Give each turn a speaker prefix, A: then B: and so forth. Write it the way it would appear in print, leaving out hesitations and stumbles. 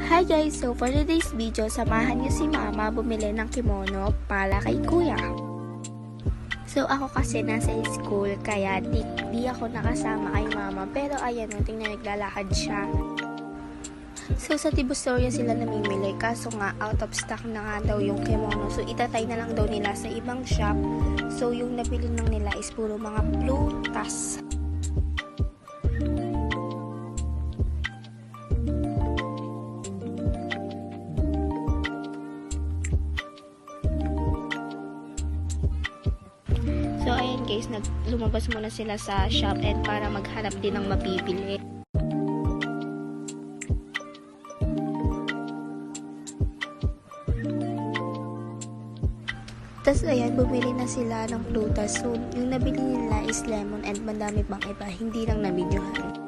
A: Hi guys! So for today's video, samahan niyo si mama bumili ng kimono para kay kuya. So ako kasi nasa school kaya di ako nakasama kay mama, pero ayan o, tingnan, naglalakad siya. So sa Divisoria sila namimili, kaso nga out of stock na nga daw yung kimono, so itatay na lang daw nila sa ibang shop. So yung nabili lang nila is puro mga plutas. So ayan guys, lumabas muna sila sa shop and para maghanap din ng mabibili. Tapos ayan, bumili na sila ng prutas. So yung nabili nila is lemon and madami pang iba, hindi lang na videohan.